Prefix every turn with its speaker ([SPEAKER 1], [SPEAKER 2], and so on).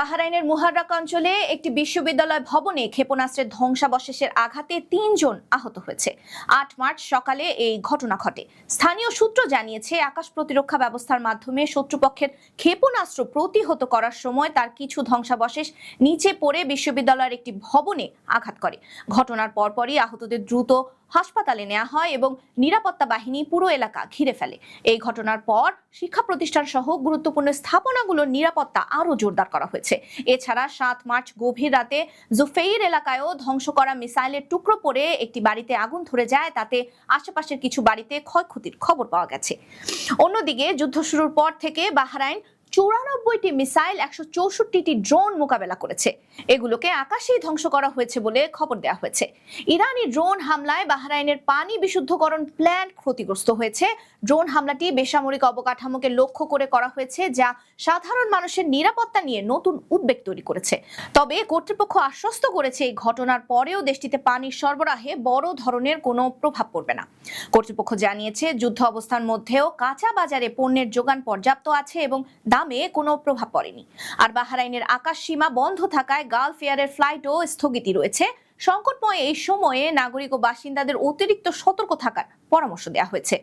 [SPEAKER 1] বাহরাইনের মুহাররাক অঞ্চলে একটি বিশ্ববিদ্যালয় ভবনে ক্ষেপণাস্ত্রের ধ্বংসাবশেষের আঘাতে ৩ জন আহত হয়েছে। ৮ মার্চ সকালে এই ঘটনা ঘটে। স্থানীয় সূত্র জানিয়েছে, আকাশ প্রতিরক্ষা ব্যবস্থার মাধ্যমে শত্রুপক্ষের ক্ষেপণাস্ত্র প্রতিহত করার সময় তার কিছু ধ্বংসাবশেষ নিচে পড়ে বিশ্ববিদ্যালয়ের একটি ভবনে আঘাত করে। ঘটনার পরপরই আহতদের দ্রুত হাসপাতালে নেওয়া হয় এবং নিরাপত্তা বাহিনী পুরো এলাকা ঘিরে ফেলে। এই ঘটনার পর শিক্ষা প্রতিষ্ঠান সহ গুরুত্বপূর্ণ স্থাপনাগুলোর নিরাপত্তা আরও জোরদার করা হয়েছে। এছাড়া ৭ মার্চ গভীর রাতে জুফেইর এলাকায়ও ধ্বংস করা মিসাইলের টুকরো পড়ে একটি বাড়িতে আগুন ধরে যায়, তাতে আশেপাশের কিছু বাড়িতে ক্ষয়ক্ষতির খবর পাওয়া গেছে। অন্যদিকে যুদ্ধ শুরুর পর থেকে বাহরাইন ৯৪টি মিসাইল, ১৬৪টি ড্রোন মোকাবেলা করেছে। এগুলোকে আকাশেই ধ্বংস করা হয়েছে বলে খবর দেওয়া হয়েছে। ইরানি ড্রোন হামলায় বাহরাইনের পানি বিশুদ্ধকরণ প্ল্যান্ট ক্ষতিগ্রস্ত হয়েছে। ড্রোন হামলাটি বেসামরিক অবকাঠামোকে লক্ষ্য করে করা হয়েছে, যা সাধারণ মানুষের নিরাপত্তা নিয়ে নতুন উদ্বেগ তৈরি করেছে। তবে কর্তৃপক্ষ আশ্বস্ত করেছে, এই ঘটনার পরেও দেশটিতে পানির সরবরাহে বড় ধরনের কোনো প্রভাব পড়বে না। কর্তৃপক্ষ জানিয়েছে, যুদ্ধ অবস্থার মধ্যেও কাঁচা বাজারে পণ্যের যোগান পর্যাপ্ত আছে এবং দামে কোনো প্রভাব পড়েনি। আর বাহরাইনের আকাশ সীমা বন্ধ থাকায় গালফ এয়ারের ফ্লাইটও স্থগিত রয়েছে। সংকটময় এই সময়ে নাগরিক ও বাসিন্দাদের অতিরিক্ত সতর্ক থাকার পরামর্শ দেওয়া হয়েছে।